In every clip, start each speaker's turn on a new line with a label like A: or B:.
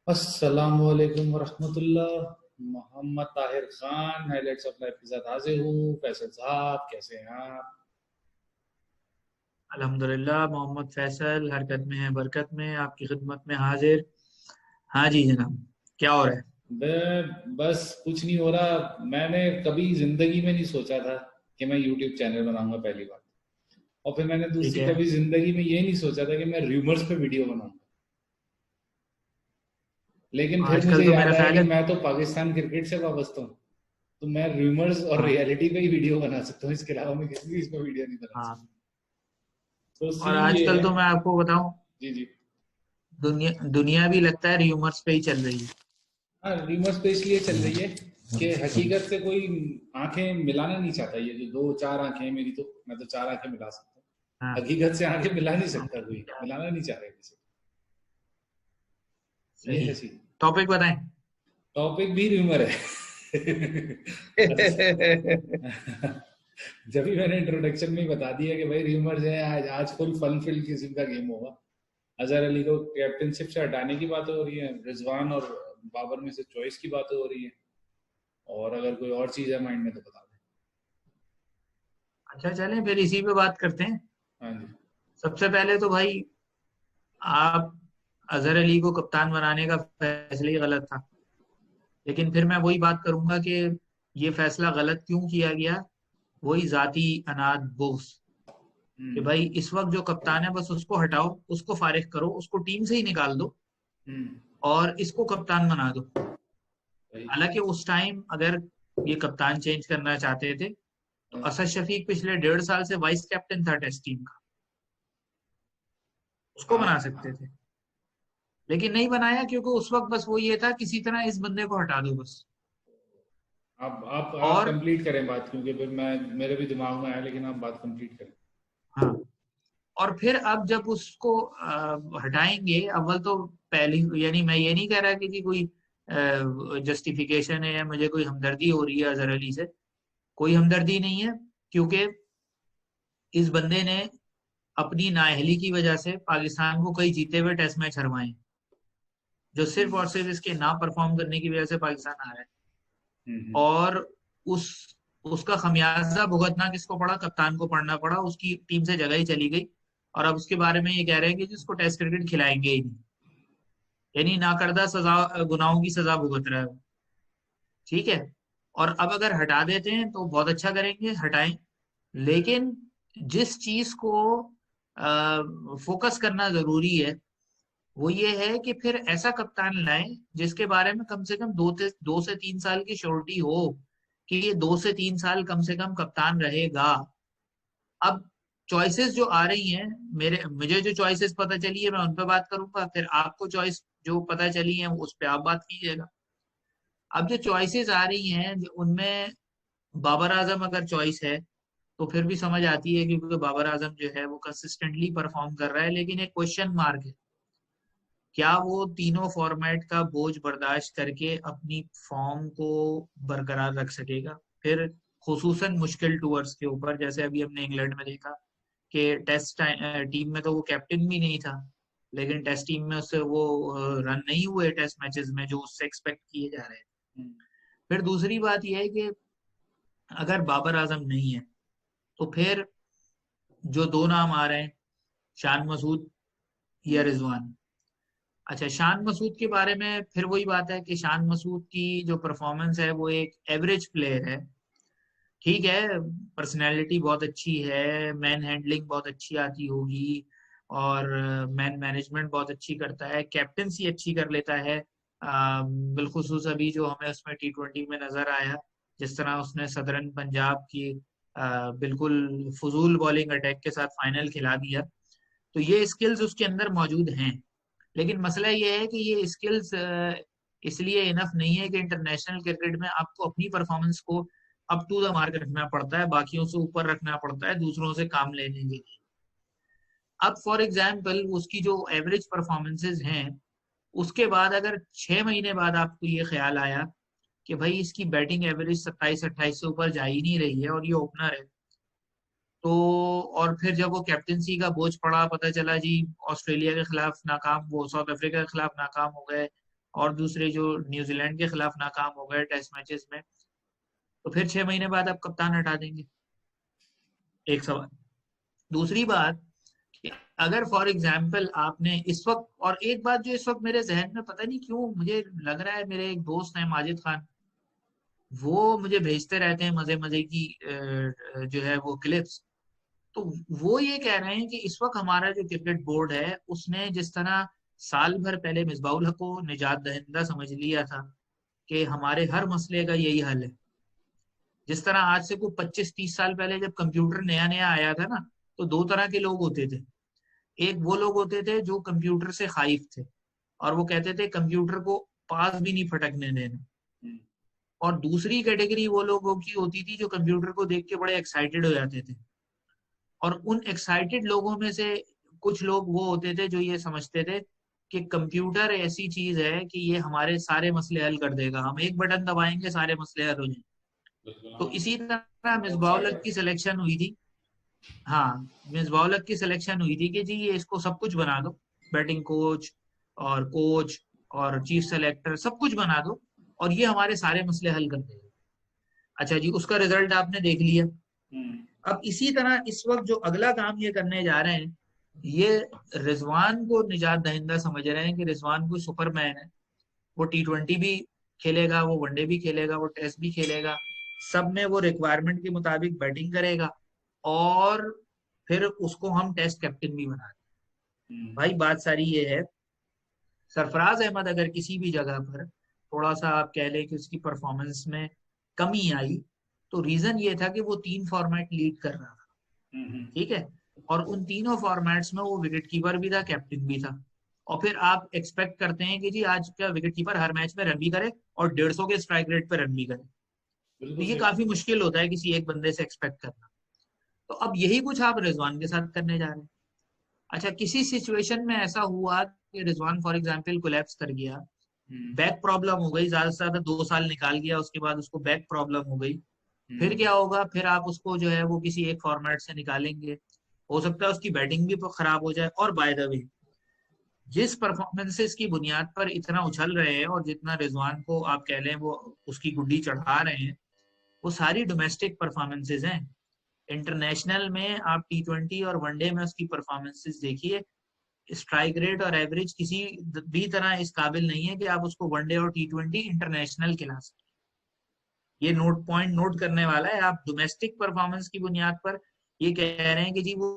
A: अस्सलामु अलैकुम वरहमतुल्लाह। Mohammad Tahir Khan highlights of life के साथ हाजिर हूँ। फैसल साहब कैसे हैं आप?
B: अल्हम्दुलिल्लाह। मोहम्मद फैसल हरकत में है बरकत में आपकी खिदमत में हाजिर। हाँ जी जनाब, क्या हो रहा है?
A: बस कुछ नहीं हो रहा। मैंने कभी जिंदगी में नहीं सोचा था कि मैं यूट्यूब चैनल बनाऊंगा, पहली बात। और फिर मैंने
B: ठीक
A: दूसरी
B: है।
A: कभी जिंदगी में ये नहीं सोचा था कि मैं र्यूमर्स पे वीडियो बनाऊंगा। लेकिन फिर मुझे
B: आजकल तो
A: याद
B: मेरा
A: आया
B: ख्याल
A: कि
B: है।
A: मैं तो पाकिस्तान क्रिकेट से वाबस्ता हूँ। तो मैं र्यूमर्स और
B: हाँ
A: रियलिटी पे ही वीडियो बना सकता हूँ, इसके अलावा मैं किसी भी इसमें वीडियो नहीं बना
B: हाँ।
A: सकता। तो
B: और
A: सीन ये
B: आजकल
A: है।
B: तो मैं आपको बताऊं,
A: जी जी।
B: दुनिया दुनिया भी लगता है र्यूमर्स पे ही चल रही है।
A: हाँ, रिमर्स तो इसलिए चल रही है कि हकीकत से कोई आंखें मिलाना नहीं चाहता। ये जो दो चार आंखें हैं मेरी, तो मैं तो चार आंखें मिला सकता हूँ।
B: हाँ।
A: हकीकत से आंखें मिला नहीं सकता,
B: ओके,
A: कोई मिलाना नहीं चाह रहा है किसी। ये
B: सही।
A: है सीन।
B: टॉपिक बताएं।
A: टॉपिक भी र्यूमर है। जब भी मैंने इंट्रोडक्शन में ही बता दिया कि भाई र्यूमर्स है, आज आज फुल फन फिल किस्म का गेम होगा। अजहर अली को कैप्टनशिप से हटाने की बात हो रही है, रिजवान और बाबर में से चॉइस की बात हो रही है। और अगर कोई और चीज है माइंड में तो बता दें।
B: अच्छा चलें फिर इसी पे बात करते हैं।
A: हाँ जी।
B: सबसे पहले तो भाई, आप अजहर अली को कप्तान बनाने का फैसला ही गलत था। लेकिन फिर मैं वही बात करूंगा कि ये फैसला गलत क्यों किया गया। वही जाती अनाद बुग्ज, कि
A: हम्म।
B: भाई इस वक्त जो कप्तान है बस उसको हटाओ, उसको फारिग करो, उसको टीम से ही निकाल दो
A: हम्म।
B: और इसको कप्तान बना दो।
A: वही।
B: हालांकि उस टाइम अगर ये कप्तान चेंज करना चाहते थे तो असद शफीक पिछले 1.5 साल से वाइस कैप्टन था टेस्ट टीम का, उसको बना
A: आप
B: सकते थे। लेकिन नहीं बनाया क्योंकि उस वक्त बस वो ये था किसी तरह इस बंदे को हटा दो बस।
A: आप
B: और
A: कंप्लीट करें बात, क्योंकि फिर मैं मेरे भी दिमाग में आया, लेकिन आप बात कंप्लीट करें।
B: हाँ, और फिर अब जब उसको हटाएंगे, अव्वल तो पहली, यानी मैं ये नहीं कह रहा कि कोई जस्टिफिकेशन है या मुझे कोई हमदर्दी हो रही है अजहर अली से। कोई हमदर्दी नहीं है, क्योंकि इस बंदे ने अपनी नाअहली की वजह से पाकिस्तान को कई जीते हुए टेस्ट मैच हरवाए, जो सिर्फ और सिर्फ इसके ना परफॉर्म करने की वजह से पाकिस्तान हारा है।
A: हम्म।
B: और उस उसका खमियाजा भुगतना किसको पड़ा? कप्तान को पड़ना पड़ा, उसकी टीम से जगह ही चली गई। और अब उसके बारे में ये कह रहे हैं कि जिसको टेस्ट क्रिकेट खिलाएंगे ही नहीं, यानी नाकर्दा सजा, गुनाहों की सजा भुगत रहा है वो। ठीक है। और अब अगर हटा देते हैं तो बहुत अच्छा करेंगे, हटाएं। लेकिन जिस चीज को फोकस करना जरूरी है वो ये है कि फिर ऐसा कप्तान लाएं जिसके बारे में कम से कम 2 से 3 साल की श्योरिटी हो कि ये 2 से 3 साल कम से कम कप्तान रहेगा। अब चॉइसेस जो आ रही हैं, मुझे जो चॉइसेस पता चली है मैं उन पर बात करूंगा, फिर आपको चॉइस जो पता चली है उस पर आप बात कीजिएगा। अब जो चॉइसेस आ रही हैं उनमें बाबर आजम अगर चॉइस है तो फिर भी समझ आती है, क्योंकि बाबर आजम जो है वो कंसिस्टेंटली परफॉर्म कर रहा है। लेकिन एक क्वेश्चन मार्क है, क्या वो तीनों फॉर्मेट का बोझ बर्दाश्त करके अपनी फॉर्म को बरकरार रख सकेगा? फिर खुसूसन मुश्किल टूर्स के ऊपर, जैसे अभी हमने इंग्लैंड में देखा कि टेस्ट टीम में तो वो कैप्टन भी नहीं था, लेकिन टेस्ट टीम में उससे वो रन नहीं हुए टेस्ट मैचेस में जो उससे एक्सपेक्ट किए जा रहे हैं।
A: हम्म।
B: फिर दूसरी बात यह है कि अगर बाबर आजम नहीं है तो फिर जो दो नाम आ रहे हैं, शान मसूद या
A: हम्म।
B: रिजवान। अच्छा, शान मसूद के बारे में फिर वही बात है कि शान मसूद की जो परफॉर्मेंस है वो एक एवरेज प्लेयर है। ठीक है, पर्सनैलिटी बहुत अच्छी है, मैन हैंडलिंग बहुत अच्छी आती होगी, और मैन मैनेजमेंट बहुत अच्छी करता है, कैप्टनसी अच्छी कर लेता है। बिलखुसूस अभी जो हमें उसमें T20 में नजर आया, जिस तरह उसने सदरन पंजाब की बिल्कुल फजूल बॉलिंग अटैक के साथ फाइनल खिला दिया। तो ये स्किल्स उसके अंदर मौजूद हैं। लेकिन मसला ये है कि ये स्किल्स इसलिए इनफ नहीं है कि इंटरनेशनल क्रिकेट में आपको अपनी परफॉर्मेंस को अप टू द मार्क रखना पड़ता है, बाकियों से ऊपर रखना पड़ता है दूसरों से काम लेने के लिए। अब फॉर एग्जाम्पल उसकी जो एवरेज परफॉर्मेंसेज हैं, उसके बाद अगर 6 महीने बाद आपको ये ख्याल आया कि भाई इसकी बैटिंग एवरेज 27-28 से ऊपर जा ही नहीं रही है और ये ओपनर है, तो और फिर जब वो कैप्टनसी का बोझ पड़ा, पता चला जी ऑस्ट्रेलिया के खिलाफ नाकाम, वो साउथ अफ्रीका के खिलाफ नाकाम हो गए, और दूसरे जो न्यूजीलैंड के खिलाफ नाकाम हो गए टेस्ट मैचेस में, तो फिर 6 महीने बाद आप कप्तान हटा देंगे। एक सवाल। दूसरी बात कि अगर फॉर एग्जाम्पल आपने इस वक्त, और एक बात जो इस वक्त मेरे जहन में पता नहीं क्यों मुझे लग रहा है, मेरे एक दोस्त है माजिद खान, वो मुझे भेजते रहते हैं मजे मजे की जो है वो क्लिप्स। तो वो ये कह रहे हैं कि इस वक्त हमारा जो क्रिकेट बोर्ड है उसने जिस तरह साल भर पहले मिसबाउल हक को निजात दहिंदा समझ लिया था कि हमारे हर मसले का यही हल है, जिस तरह आज से कोई 25-30 साल पहले जब कंप्यूटर नया नया आया था ना, तो दो तरह के लोग होते थे। एक वो लोग होते थे जो कंप्यूटर से खाइफ थे और वो कहते थे कंप्यूटर को पास भी नहीं फटकने देना, और दूसरी कैटेगरी वो लोगों की होती थी जो कंप्यूटर को देख के बड़े एक्साइटेड हो जाते थे। और उन एक्साइटेड लोगों में से कुछ लोग वो होते थे जो ये समझते थे कि कंप्यूटर ऐसी चीज है कि ये हमारे सारे मसले हल कर देगा, हम एक बटन दबाएंगे सारे मसले हल हो जाएंगे।
A: बिल्कुल,
B: तो
A: हाँ।
B: इसी तरह
A: बहुत
B: मिसबाह
A: सारे।
B: की सिलेक्शन हुई थी। हाँ, मिसबाह की सिलेक्शन हुई थी कि जी ये इसको सब कुछ बना दो, बैटिंग कोच और चीफ सेलेक्टर सब कुछ बना दो, और ये हमारे सारे मसले हल कर देगा। अच्छा जी, उसका रिजल्ट आपने देख लिया। अब इसी तरह इस वक्त जो अगला काम ये करने जा रहे हैं, ये रिजवान को निजात दहिंदा समझ रहे हैं कि रिजवान कोई सुपरमैन है, वो T20 भी खेलेगा, वो वनडे भी खेलेगा, वो टेस्ट भी खेलेगा, सब में वो रिक्वायरमेंट के मुताबिक बैटिंग करेगा, और फिर उसको हम टेस्ट कैप्टन भी बना दें। भाई बात सारी ये है, सरफराज अहमद अगर किसी भी जगह पर थोड़ा सा आप कह लें कि उसकी परफॉर्मेंस में कमी आई, तो रीजन ये था कि वो 3 फॉर्मेट लीड कर रहा था, ठीक है, और उन तीनों फॉर्मेट्स में वो विकेट कीपर भी था, कैप्टन भी था। और फिर आप एक्सपेक्ट करते हैं कि जी आज का विकेट कीपर हर मैच में रन भी करे और 150 के स्ट्राइक रेट पे रन भी करे, तो
A: बिल्कुल
B: ये
A: सही।
B: काफी मुश्किल होता है किसी एक बंदे से एक्सपेक्ट करना। तो अब यही कुछ आप रिजवान के साथ करने जा रहे हैं। अच्छा, किसी सिचुएशन में ऐसा हुआ कि रिजवान फॉर एग्जाम्पल कोलैप्स कर गया, बैक प्रॉब्लम हो गई, ज्यादा से ज्यादा 2 साल निकाल गया, उसके बाद उसको बैक प्रॉब्लम हो गई, फिर क्या होगा? फिर आप उसको जो है वो किसी एक फॉर्मेट से निकालेंगे, हो सकता है उसकी बैटिंग भी खराब हो जाए। और बाय द वे, जिस परफॉर्मेंसेस की बुनियाद पर इतना उछल रहे हैं और जितना रिजवान को आप कह लें वो उसकी गुड्डी चढ़ा रहे हैं, वो सारी डोमेस्टिक परफॉर्मेंसेज हैं। इंटरनेशनल में आप T20 और वनडे में उसकी परफॉर्मेंसेज देखिए, स्ट्राइक रेट और एवरेज किसी भी तरह इस काबिल नहीं है कि आप उसको वनडे और T20 इंटरनेशनल खिला सकें। ये नोट करने वाला है। आप डोमेस्टिक परफॉर्मेंस की बुनियाद पर ये कह रहे हैं कि जी वो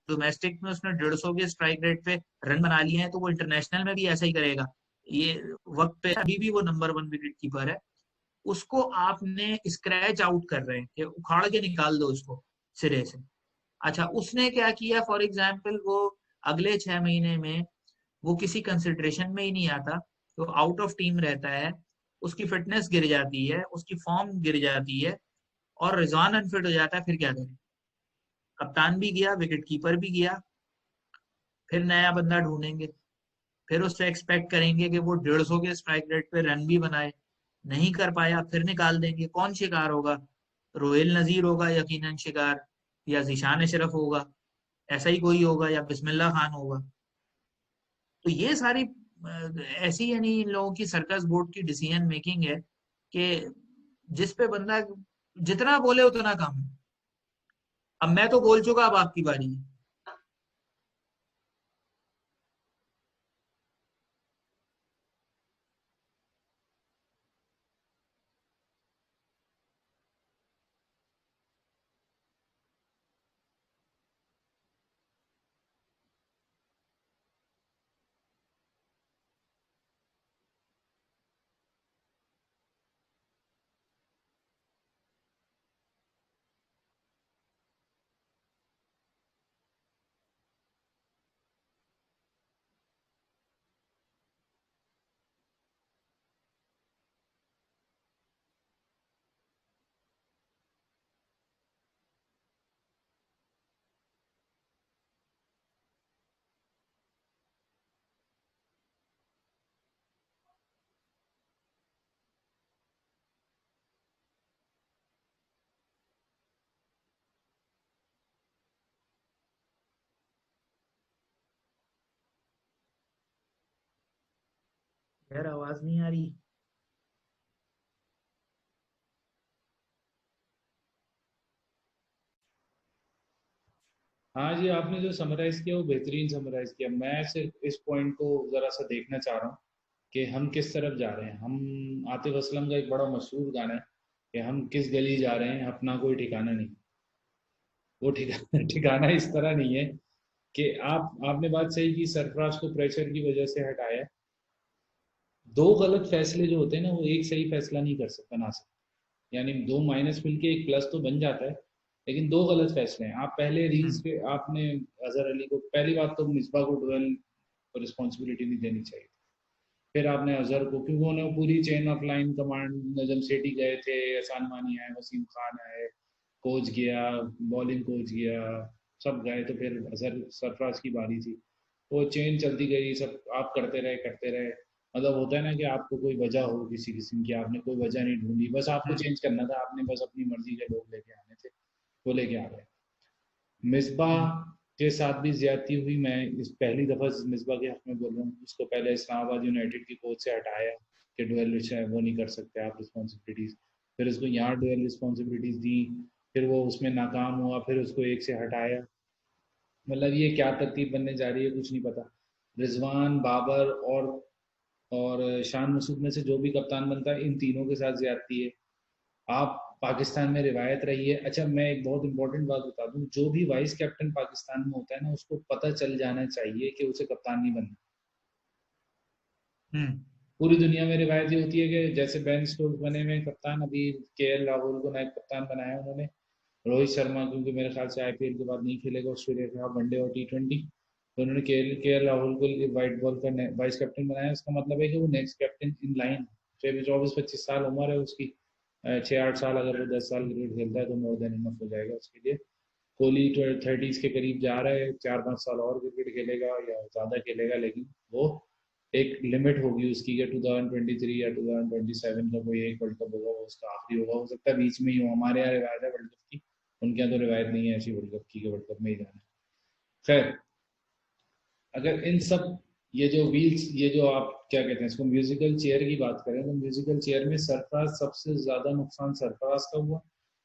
B: डोमेस्टिक में उसने 150 के स्ट्राइक रेट पे रन बना लिए हैं, तो वो इंटरनेशनल में भी ऐसा ही करेगा। ये वक्त पे अभी भी वो नंबर 1 विकेट कीपर है, उसको आपने स्क्रैच आउट कर रहे हैं कि उखाड़ के निकाल दो उसको सिरे से। अच्छा, उसने क्या किया? फॉर एग्जाम्पल वो अगले 6 महीने में वो किसी कंसिडरेशन में ही नहीं आता, तो आउट ऑफ टीम रहता है, उसकी फिटनेस गिर जाती है, उसकी फॉर्म गिर जाती है, और रिजवान अनफिट हो जाता है, फिर क्या करें? कप्तान भी गया, विकेट कीपर भी गया, फिर नया बंदा ढूंढेंगे, फिर उससे एक्सपेक्ट करेंगे कि वो 150 के स्ट्राइक रेट पे रन भी बनाए, नहीं कर पाया फिर निकाल देंगे। कौन शिकार होगा? रोहिल नजीर होगा यकीनन शिकार, या जीशान अशरफ होगा, ऐसा ही कोई होगा, या बिस्मिल्लाह खान होगा। तो ये सारी ऐसी यानी इन लोगों की सर्कस बोर्ड की डिसीजन मेकिंग है कि जिस पे बंदा जितना बोले उतना कम है। अब मैं तो बोल चुका, अब आपकी बारी है। यार आवाज नहीं आ रही।
A: हाँ जी, आपने जो समराइज किया वो बेहतरीन समराइज किया। मैं सिर्फ इस पॉइंट को जरा सा देखना चाह रहा हूँ कि हम किस तरफ जा रहे हैं। हम आतिफ असलम का एक बड़ा मशहूर गाना है कि हम किस गली जा रहे हैं, अपना कोई ठिकाना नहीं। वो ठिकाना ठिकाना इस तरह नहीं है कि आपने बात सही की, सरफराज को प्रेशर की वजह से हटाया। दो गलत फैसले जो होते हैं ना, वो एक सही फैसला नहीं बना सकते। यानी दो माइनस मिलके एक प्लस तो बन जाता है, लेकिन दो गलत फैसले हैं। आप पहले रील्स
B: हम्म।
A: पे आपने अजहर अली को, पहली बात तो मिसबा को डुअल रिस्पॉन्सिबिलिटी नहीं देनी चाहिए। फिर आपने अजहर को, क्योंकि उन्होंने पूरी chain of line command, Najam Sethi गए थे, एहसान मानी आए, वसीम खान आए, कोच गया, बॉलिंग कोच गया, सब गए, तो फिर अजहर सरफराज की बारी थी। वो चेन चलती गई, सब आप करते रहे। मतलब होता है ना कि आपको कोई वजह हो किसी किस्म की, आपने कोई वजह नहीं ढूंढी, बस आपको
B: हम्म।
A: चेंज करना था, आपने बस अपनी मर्जी के लोग लेके आने थे, वो लेके आ गए। मिसबाह
B: हम्म।
A: के साथ भी ज्यादती हुई। मैं इस पहली दफा मिसबाह के हक में बोल रहा हूँ। उसको पहले इस्लामाबाद यूनाइटेड की कोच से हटाया कि डुअल वो नहीं कर सकते आप रिस्पॉन्सिबिलिटीज। फिर उसको यहाँ डुअल रिस्पॉन्सिबिलिटीज दी, फिर वो उसमें नाकाम हुआ, फिर उसको एक से हटाया। मतलब ये क्या तरतीब बनने जा रही है कुछ नहीं पता। रिजवान, बाबर और शान मसूद में से जो भी कप्तान बनता है, इन तीनों के साथ ज्यादती है। आप पाकिस्तान में रिवायत रही है। अच्छा, मैं एक बहुत इंपॉर्टेंट बात बता दूं, जो भी वाइस कैप्टन पाकिस्तान में होता है ना, उसको पता चल जाना चाहिए कि उसे कप्तान नहीं बनना।
B: हम्म।
A: पूरी दुनिया में रिवायत ये होती है कि जैसे बेन स्टोक्स बने हुए कप्तान, अभी केएल राहुल को नायब कप्तान बनाया उन्होंने। रोहित शर्मा क्योंकि मेरे ख्याल से आईपीएल के बाद नहीं खेलेगा ऑस्ट्रेलिया के खिलाफ वनडे और टी20, तो उन्होंने के एल राहुल को व्हाइट बॉल का वाइस कैप्टन बनाया। इसका मतलब है कि वो नेक्स्ट कैप्टन इन लाइन। 24-25 साल उम्र है उसकी। 6-8 साल, अगर वो 10 साल क्रिकेट खेलता है तो मोर देन इनफ हो जाएगा उसके लिए। कोहली 30s के करीब जा रहा है, 4-5 साल और क्रिकेट खेलेगा या ज्यादा खेलेगा, लेकिन वो एक लिमिट होगी उसकी कि 2023 या 2027 का कोई एक वर्ल्ड कप होगा, वो उसका आखिरी होगा। हो सकता है बीच में ही हो। हमारे यहाँ रिवायत है वर्ल्ड कप की, उनके यहाँ तो रिवायत नहीं है ऐसी वर्ल्ड कप की कि वर्ल्ड कप में ही जाना है। खैर, अगर इन सब ये जो व्हील्स, ये जो आप क्या कहते हैं इसको, म्यूजिकल चेयर की बात करें, तो म्यूजिकल चेयर में सरफराज, सबसे ज्यादा नुकसान सरफराज का हुआ।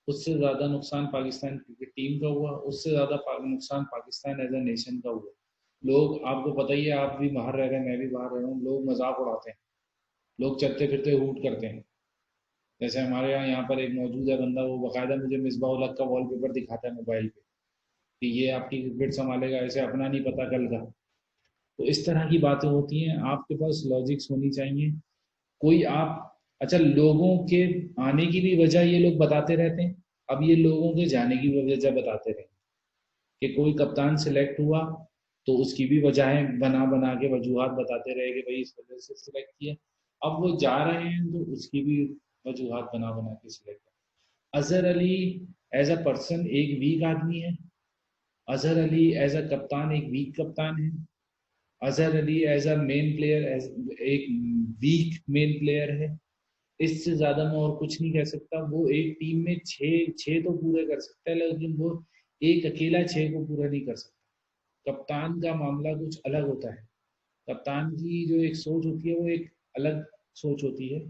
A: उससे ज्यादा नुकसान पाकिस्तान क्रिकेट टीम का हुआ। उससे ज्यादा नुकसान पाकिस्तान एज ए नेशन का हुआ। लोग, आपको पता ही है, आप भी बाहर रह रहे हैं, मैं भी बाहर रह रहा हूँ, लोग मजाक उड़ाते हैं, लोग चलते फिरते हूट करते हैं। जैसे हमारे यहाँ पर एक मौजूद है बंदा, वो बकायदा मुझे मिसबाह उल हक का वॉलपेपर दिखाता है मोबाइल पे कि ये आपकी क्रिकेट संभालेगा, ऐसे अपना नहीं पता कल का। तो इस तरह की बातें होती हैं। आपके पास लॉजिक्स होनी चाहिए। कोई आप, अच्छा, लोगों के आने की भी वजह ये लोग बताते रहते हैं, अब ये लोगों के जाने की भी वजह बताते रहे कि कोई कप्तान सिलेक्ट हुआ तो उसकी भी वजहें बना बना के वजूहत बताते रहे कि भाई इस वजह से सिलेक्ट किया। अब वो जा रहे हैं तो उसकी भी वजूहत बना बना के select. Azhar Ali as a person एक वीक आदमी है। अजहर अली एज अ कप्तान एक वीक कप्तान है। Azhar Ali as a main player, एक वीक मेन प्लेयर है। इससे ज्यादा मैं और कुछ नहीं कह सकता। वो एक टीम में छह छह तो पूरे कर सकता है, लेकिन वो एक अकेला छह को पूरा नहीं कर सकता। कप्तान का मामला कुछ अलग होता है। कप्तान की जो एक सोच होती है वो एक अलग सोच होती है।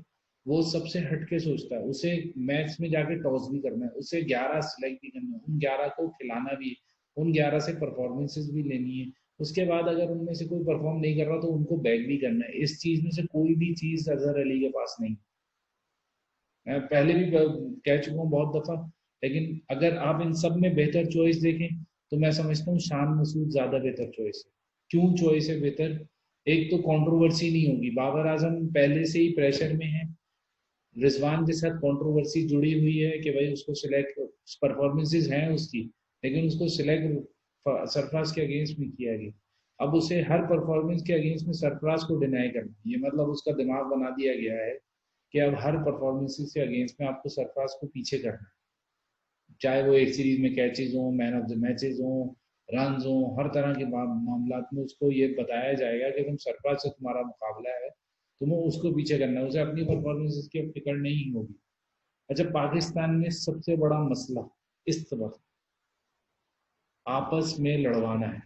A: वो सबसे हटके सोचता है। उसे मैच में जाके टॉस भी करना है, उसे 11 सिलेक्ट भी करना है, उन 11 को खिलाना भी है, उन 11 से परफॉर्मेंसेस भी लेनी है। उसके बाद अगर उनमें से कोई परफॉर्म नहीं कर रहा तो उनको बैक भी करना है। इस चीज में से कोई भी चीज अजहर अली के पास नहीं। मैं पहले भी कह चुका हूँ बहुत दफा, लेकिन अगर आप इन सब में बेहतर चॉइस देखें तो मैं समझता हूँ शान मसूद ज्यादा बेहतर चॉइस है। क्यों चॉइस है बेहतर? एक तो कंट्रोवर्सी नहीं होगी, बाबर आजम पहले से ही प्रेशर में है। रिजवान के साथ कंट्रोवर्सी जुड़ी हुई है कि भाई उसको सिलेक्ट, परफॉर्मेंसेज हैं उसकी, लेकिन उसको सिलेक्ट सरफराज के अगेंस्ट में किया गया। अब उसे हर परफॉर्मेंस के अगेंस्ट में सरफराज को डिनाई करना, ये मतलब उसका दिमाग बना दिया गया है कि अब हर परफॉर्मेंसेस के अगेंस्ट में आपको सरफराज को पीछे करना है। चाहे वो एक सीरीज में कैचेज हो, मैन ऑफ द मैचेस हो, रन हो, हर तरह के मामला में उसको ये बताया जाएगा कि तुम सरफराज से तुम्हारा मुकाबला है, तुम्हें उसको पीछे करना है, उसे अपनी परफॉर्मेंस की अब फिक्र नहीं होगी। अच्छा, पाकिस्तान में सबसे बड़ा मसला इस वक्त आपस में लड़वाना है।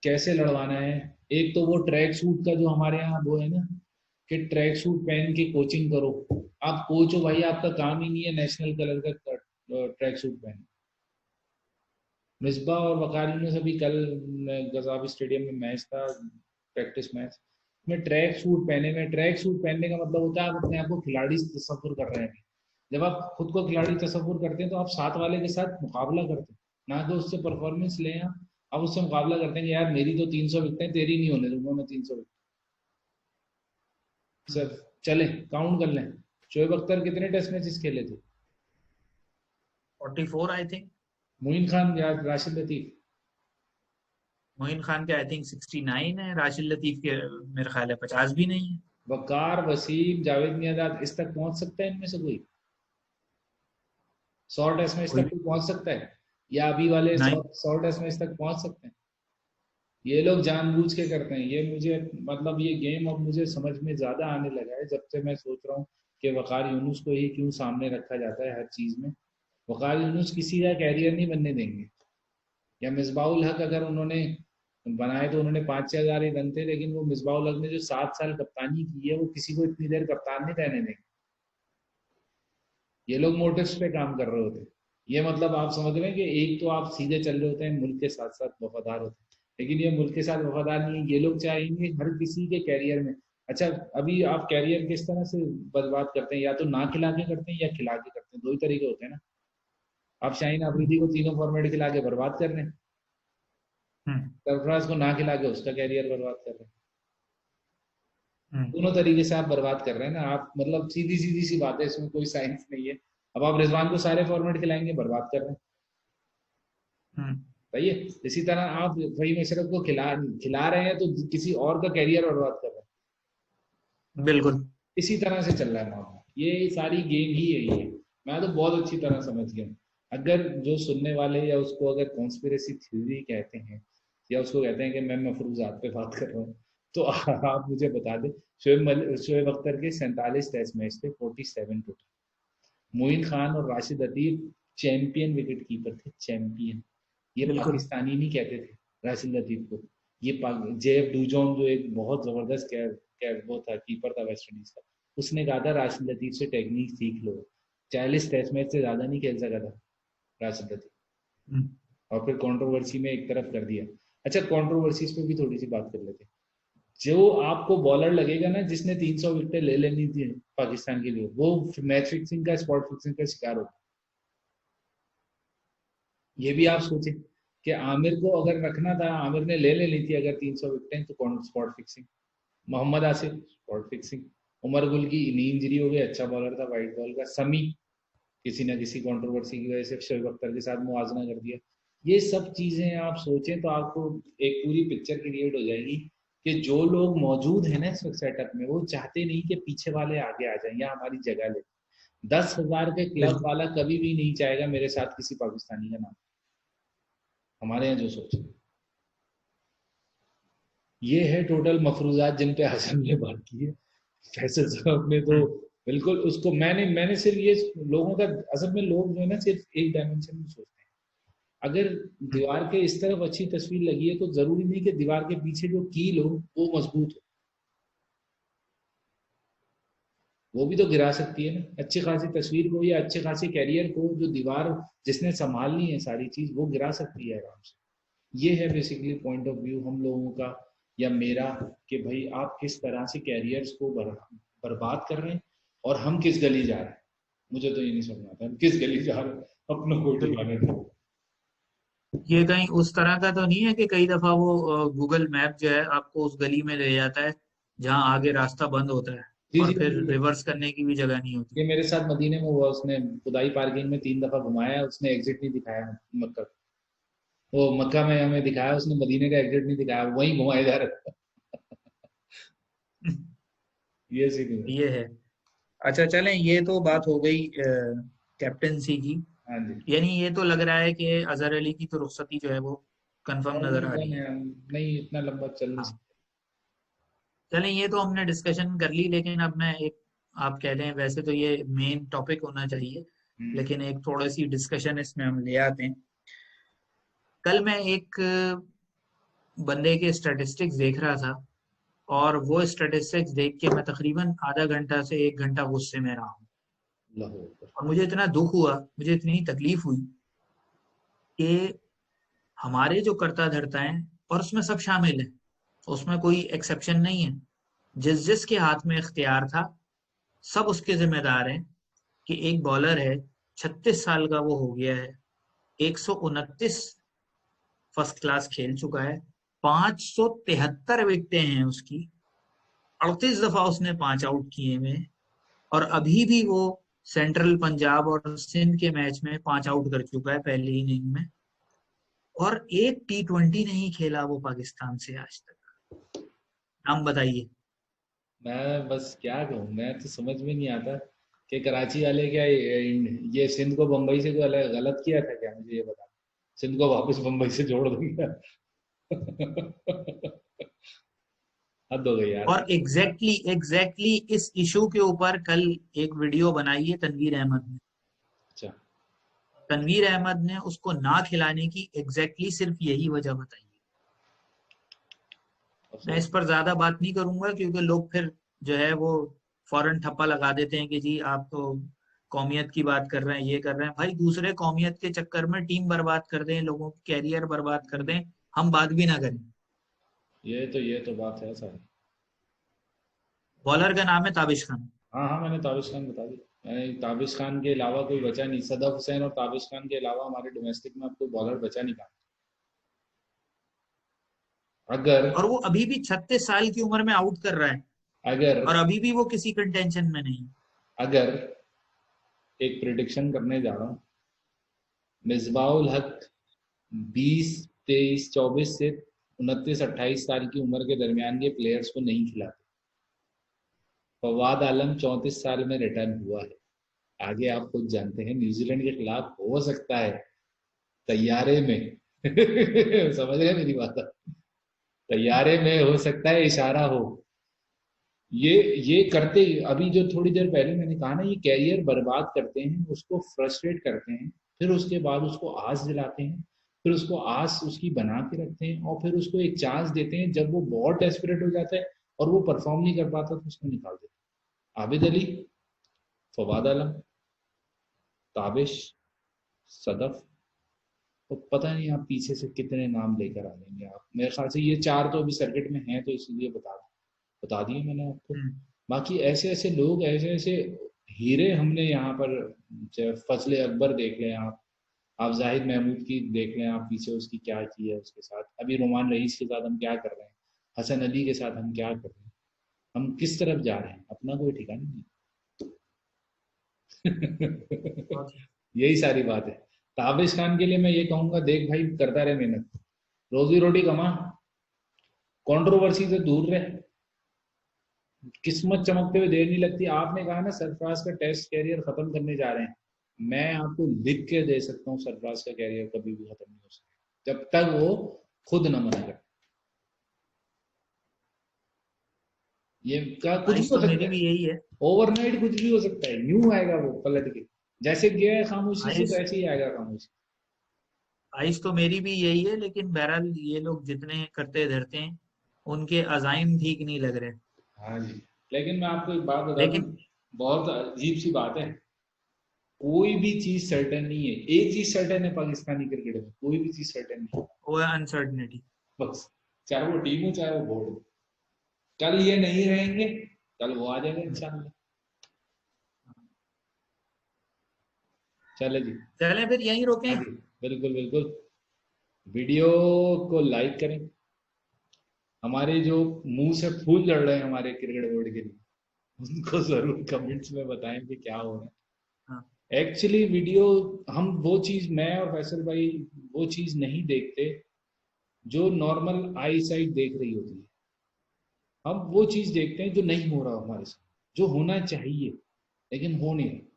A: कैसे लड़वाना है। एक तो वो ट्रैक सूट का जो हमारे यहाँ वो है ना कि ट्रैक सूट पहन के कोचिंग करो। आप कोच हो भाई, आपका काम ही नहीं है नेशनल कलर का ट्रैक सूट पहन। मिसबा और वकारी में सभी कल गजाबी स्टेडियम में मैच था, प्रैक्टिस मैच में ट्रैक सूट पहने में। ट्रैक सूट पहनने का मतलब होता है आप अपने आप को खिलाड़ी तस्वुर कर रहे हैं। जब आप खुद को खिलाड़ी तस्वुर करते हैं तो आप साथ वाले के साथ मुकाबला करते हैं, ना कि उससे परफॉर्मेंस लें। आप उससे मुकाबला करते हैं कि यार मेरी तो 300 विकेटें, तेरी नहीं होने दूंगा मैं 300 विकेट। सर चले काउंट कर लें, शोएब अख्तर कितने टेस्ट मैचेस खेले थे?
B: 44 आई थिंक।
A: मोइन खान या राशिद लतीफ?
B: मोइन खान के आई थिंक 69 है, राशिद लतीफ के मेरे ख्याल है 50 भी नहीं है।
A: वकार, वसीम, जावेद मियांदाद, इस तक पहुंच सकता है इनमें से कोई? 100 टेस्ट मैच
B: कोई
A: तक
B: भी
A: कोई पहुंच सकता है? या अभी वाले
B: नहीं।
A: 100 टेस्ट मैच तक पहुंच सकते हैं? ये लोग जानबूझ के करते हैं ये। मुझे मतलब ये गेम अब मुझे समझ में ज्यादा आने लगा है जब से मैं सोच रहा हूँ कि वकार यूनुस को ही क्यों सामने रखा जाता है हर चीज में। वकार यूनुस किसी का कैरियर नहीं बनने देंगे। या मिसबाउल हक अगर उन्होंने बनाए तो उन्होंने 5-6 हजार ही रन थे, लेकिन वो मिसबाउल हक ने जो 7 साल कप्तानी की है वो किसी को इतनी देर कप्तान नहीं रहने देंगे। ये लोग मोटिव्स पे काम कर रहे होते हैं। ये मतलब आप समझ रहे हैं कि एक तो आप सीधे चल रहे होते हैं, मुल्क के साथ साथ वफादार होते हैं, लेकिन ये मुल्क के साथ वफादार नहीं है। ये लोग चाहेंगे हर किसी के कैरियर में। अच्छा, अभी आप कैरियर किस तरह से बर्बाद करते हैं? या तो ना खिला के करते हैं या खिला के करते हैं, दो ही तरीके होते हैं ना। आप शाहीन अफरीदी को तीनों फॉर्मेट खिला के बर्बाद कर रहे हैं,
B: हम्म।
A: सरफराज को ना खिला के उसका कैरियर बर्बाद कर रहे हैं।
B: हम्म।
A: दोनों तरीके से आप बर्बाद कर रहे हैं ना आप, मतलब सीधी सीधी सी बात है, इसमें कोई साइंस नहीं है। अब आप रिजवान को सारे फॉर्मेट खिलाएंगे, बर्बाद कर रहे हैं।
B: हम्म।
A: सही है। इसी तरह आप वही मशरफ को खिला खिला रहे हैं तो किसी और का कैरियर बर्बाद कर रहे हैं।
B: बिल्कुल।
A: इसी तरह से चल रहा है मामला, ये सारी गेम ही यही है। मैं तो बहुत अच्छी तरह समझ गया हूँ। अगर जो सुनने वाले या उसको अगर कॉन्स्पिरेसी थ्योरी कहते हैं या उसको कहते हैं कि मैं मफरूजात पे बात कर रहा हूँ, तो आप मुझे बता दें। शोएब अख्तर के 47 टेस्ट मैच थे, 47 टोटल। मोइन खान और Rashid Latif champion wicket keeper थे, चैंपियन। ये
B: बिल्कुल।
A: पाकिस्तानी नहीं कहते थे राशिद लतीफ को। ये जेफ डूजोन जो एक बहुत जबरदस्त वो था, कीपर था वेस्ट इंडीज का, उसने कहा था राशिद लतीफ से टेक्निक सीख लो। 40 टेस्ट मैच से ज्यादा नहीं खेल सका था राशिद लतीफ,
B: हम्म।
A: और फिर कंट्रोवर्सी में एक तरफ कर दिया। अच्छा, कंट्रोवर्सीज पे भी थोड़ी सी बात कर लेते हैं। जो आपको बॉलर लगेगा ना जिसने 300 विकेटें ले लेनी थी पाकिस्तान के लिए, वो मैच फिक्सिंग का, स्पॉट फिक्सिंग का शिकार होता। ये भी आप सोचें कि आमिर को अगर रखना था, आमिर ने ले लेनी थी अगर 300 विकेटें, तो कौन spot fixing? Mohammad Asif spot fixing. Umar Gul की नी इंजरी हो गई, अच्छा बॉलर था वाइट बॉल का। समी किसी ना किसी कंट्रोवर्सी की वजह से शोएब अख्तर के साथ मुआवजा कर दिया। ये सब चीजें आप सोचें तो आपको एक पूरी पिक्चर क्रिएट हो जाएगी कि जो लोग मौजूद हैं ना इस वक्त सेटअप में, वो चाहते नहीं कि पीछे वाले आगे आ जाएं या हमारी जगह ले। 10,000 के क्लब
B: बिल्कुल।
A: वाला कभी भी नहीं चाहेगा मेरे साथ किसी पाकिस्तानी का नाम। हमारे यहाँ जो सोच है, ये है टोटल मफरूजात जिन पे हसन ने बात की है। फैसल साहब ने तो
B: हम्म।
A: बिल्कुल उसको, मैंने मैंने सिर्फ ये लोगों का, असल में लोग जो है ना सिर्फ एक डायमेंशन में सोचते हैं। अगर
B: हम्म।
A: दीवार के इस तरफ अच्छी तस्वीर लगी है तो जरूरी नहीं कि दीवार के पीछे जो कील हो वो मजबूत हो, वो भी तो गिरा सकती है ना अच्छी खासी तस्वीर को या अच्छे खासी कैरियर को। जो दीवार जिसने संभालनी है सारी चीज, वो गिरा सकती है आराम से। ये है बेसिकली पॉइंट ऑफ व्यू हम लोगों का या मेरा, कि भाई आप किस तरह से कैरियर्स को बर्बाद कर रहे हैं और हम किस गली जा रहे हैं। मुझे तो ये नहीं समझ आता हम किस गली जा रहे हैं, अपना कोई
B: बिल्कुल।
A: ठिकाना नहीं।
B: ये कहीं उस तरह का तो नहीं है कि कई दफा वो गूगल मैप जो है आपको उस गली में ले जाता है जहाँ आगे रास्ता बंद होता है
A: जी जी
B: और फिर
A: बिल्कुल।
B: रिवर्स करने की भी जगह नहीं होती।
A: ये मेरे साथ मदीने में हुआ, उसने खुदाई पार्किंग में 3 दफा घुमाया है, उसने एग्जिट नहीं दिखाया मक्का। वो मक्का में हमें दिखाया, उसने मदीने का एग्जिट नहीं दिखाया, वहीं घुमाया जा रहा था। ये सीन है।
B: ये है। अच्छा चलें, ये तो बात हो गई कैप्टेंसी की।
A: हाँ जी।
B: यानी ये तो लग रहा है कि अजहर अली की तो रुखसती जो है वो कंफर्म नजर आ
A: डन
B: रही
A: है,
B: है।
A: हम नहीं इतना लंबा चल नहीं
B: हाँ।
A: सकते।
B: चलें, ये तो हमने डिस्कशन कर ली, लेकिन अब मैं एक, आप कह रहे हैं वैसे तो ये मेन टॉपिक होना चाहिए,
A: हम्म।
B: लेकिन एक थोड़ी सी डिस्कशन इसमें हम ले आते हैं। कल मैं एक बंदे के स्टैटिस्टिक्स देख रहा था, और वो स्टैटिस्टिक्स देख के मैं तकरीबन आधा घंटा से 1 घंटा गुस्से में रहा हूँ।
A: लाहौर।
B: और मुझे इतना दुख हुआ, मुझे इतनी तकलीफ हुई कि हमारे जो कर्ता धर्ता हैं, और उसमें सब शामिल हैं, उसमें कोई एक्सेप्शन नहीं है, जिस जिसके हाथ में इख्तियार था सब उसके जिम्मेदार हैं कि एक बॉलर है, 36 साल का वो हो गया है, 129 फर्स्ट क्लास खेल चुका है, 573 विकेटें हैं उसकी, 38 दफा उसने 5 आउट किए में, और अभी भी वो सेंट्रल पंजाब और सिंध के मैच में 5 आउट कर चुका है पहली इनिंग में, और एक T20 नहीं खेला वो पाकिस्तान से आज तक। नाम बताइए।
A: मैं बस क्या कहूँ, मैं तो समझ में नहीं आता कि कराची वाले क्या ये सिंध को बम्बई से कोई गलत किया था क्या, मुझे ये बता। सिंध को वापस बम्बई से जोड़ दूंगा। हद हो गई यार।
B: और एग्जैक्टली इस इशू के ऊपर कल एक वीडियो बनाई है तनवीर अहमद ने।
A: अच्छा।
B: तनवीर अहमद ने उसको ना खिलाने की एग्जैक्टली सिर्फ यही वजह बताई है। मैं इस पर ज्यादा बात नहीं करूंगा क्योंकि लोग फिर जो है वो फौरन ठप्पा लगा देते हैं कि जी आप तो कौमियत की बात कर रहे हैं, ये कर रहे हैं। भाई दूसरे कौमियत के चक्कर में टीम बर्बाद कर दें, लोगों की कैरियर बर्बाद कर दें, हम बात भी ना करें।
A: ये तो बात है सारी।
B: बॉलर का नाम है ताबिश खान।
A: हाँ हाँ, मैंने ताबिश खान बता दी। मैंने ताबिश खान के अलावा कोई बचा नहीं, सदफ हुसैन और ताबिश खान के अलावा हमारे डोमेस्टिक में अब कोई बॉलर बचा नहीं। कहा अगर
B: और वो अभी भी 36 साल की उम्र में आउट कर रहा है,
A: अगर
B: और अभी भी वो किसी कंटेंशन में नहीं।
A: अगर एक प्रिडिक्शन करने जा रहा हूँ, मिसबाउल हक 20, 23, 24 से 29, 28 साल की उम्र के दरमियान के प्लेयर्स को नहीं खिलाते। फवाद आलम 34 साल में रिटर्न हुआ है। आगे आप खुद जानते हैं, न्यूजीलैंड के खिलाफ हो सकता है तैयारे में समझ रहे मेरी बात? तैयारे में हो सकता है इशारा हो। ये ये करते, अभी जो थोड़ी देर पहले मैंने कहा ना, ये कैरियर बर्बाद करते हैं, उसको फ्रस्ट्रेट करते हैं, फिर उसके बाद उसको आस दिलाते हैं, फिर उसको आस उसकी बना के रखते हैं, और फिर उसको एक चांस देते हैं। जब वो बहुत डेस्परेट हो जाता है और वो परफॉर्म नहीं कर पाता तो उसको निकाल देते हैं। आबिद अली, फवाद आलम, ताबिश, सदफ, तो पता नहीं आप पीछे से कितने नाम लेकर आ जाएंगे आप। मेरे ख्याल से ये चार तो अभी सर्किट में हैं, तो इसलिए बता दिए मैंने आपको।
B: हम्म।
A: बाकी ऐसे ऐसे लोग, ऐसे ऐसे हीरे हमने यहाँ पर, चाहे फजले अकबर देख लें आप जाहिद महमूद की देख लें, आप पीछे उसकी क्या की है उसके साथ, अभी रोमान रईस के साथ हम क्या कर रहे हैं, हसन अली के साथ हम क्या कर रहे हैं, हम किस तरफ जा रहे हैं, अपना कोई ठिकाना नहीं। यही सारी बात है। ताबिश खान के लिए मैं ये कहूंगा, देख भाई करता रहे मेहनत, रोजी रोटी कमा, कंट्रोवर्सी से दूर रहे, किस्मत चमकते हुए देर नहीं लगती। आपने कहा ना सरफराज का टेस्ट कैरियर खत्म करने जा रहे हैं, मैं आपको लिख के दे सकता हूँ सरफराज का कैरियर कभी भी खत्म नहीं हो सकता जब तक वो खुद न मना करे। ये का कुछ भी
B: ख्वाहिश
A: हो
B: तो
A: सकता
B: मेरी
A: है,
B: भी यही है।
A: ओवरनाइट कुछ भी हो सकता है, यूं आएगा वो पलट के, जैसे गया है खामोशी से तो
B: ख्वाहिश
A: ऐसे ही आएगा खामोशी।
B: ख्वाहिश तो मेरी भी यही है, लेकिन बहरहाल ये लोग जितने करते धरते हैं उनके अजाइम ठीक नहीं लग रहे।
A: हाँ जी। लेकिन मैं आपको एक बात बता दूं,
B: लेकिन
A: बहुत अजीब सी बात है, कोई भी चीज सर्टेन नहीं है। एक चीज सर्टेन है पाकिस्तानी क्रिकेट में, कोई भी चीज सर्टेन नहीं है।
B: वो है अनसर्टनिटी।
A: बस, चाहे वो टीम हो चाहे वो बोर्ड हो, कल ये नहीं रहेंगे, कल वो आ जाएंगे इंशाल्लाह। चले जी।
B: चलें फिर यहीं
A: हाँ
B: रोकें।
A: जी, बिल्कुल बिल्कुल। वीडियो को लाइक करें, हमारे जो मुंह से फूल झड़ रहे हैं हमारे क्रिकेट बोर्ड के लिए, उनको जरूर कमेंट्स में बताएं कि क्या हो रहा
B: हाँ।
A: है। एक्चुअली वीडियो, हम वो चीज, मैं और फैसल भाई वो चीज नहीं देखते जो नॉर्मल आई साइट देख रही होती है। हम वो चीज देखते हैं जो नहीं हो रहा हमारे साथ, जो होना चाहिए लेकिन हो नहीं रहा।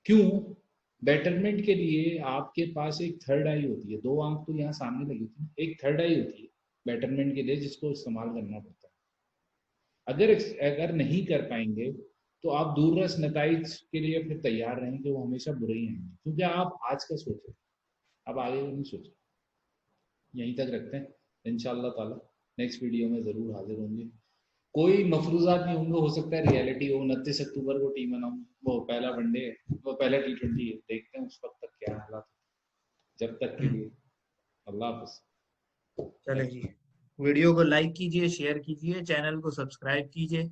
A: क्यों? बेटरमेंट के लिए आपके पास एक थर्ड आई होती है, दो आंख तो यहाँ सामने लगी होती है, एक थर्ड आई होती है बेटरमेंट के लिए जिसको इस्तेमाल करना पड़ता है। अगर अगर नहीं कर पाएंगे तो आप दूररस नतज के लिए फिर तैयार रहेंगे, वो हमेशा बुरे ही आएंगे, क्योंकि आप आज का सोचे, अब आगे का नहीं सोचे। यहीं तक रखते हैं। इंशाल्लाह ताला नेक्स्ट वीडियो में जरूर हाजिर होंगे। कोई मफरूजात नहीं होंगे, हो सकता है रियलिटी हो। 29 अक्टूबर को टीम अनाउंस, वो पहला वनडे, वो पहला T20 है, देखते हैं उस वक्त तक क्या हालात। जब तक के लिए अल्लाह हाफिज।
B: चले जी, वीडियो को लाइक कीजिए, शेयर कीजिए, चैनल को सब्सक्राइब कीजिए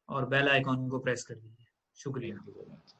B: और बेल आइकॉन को प्रेस कर दीजिए। शुक्रिया।
A: Thank you very much.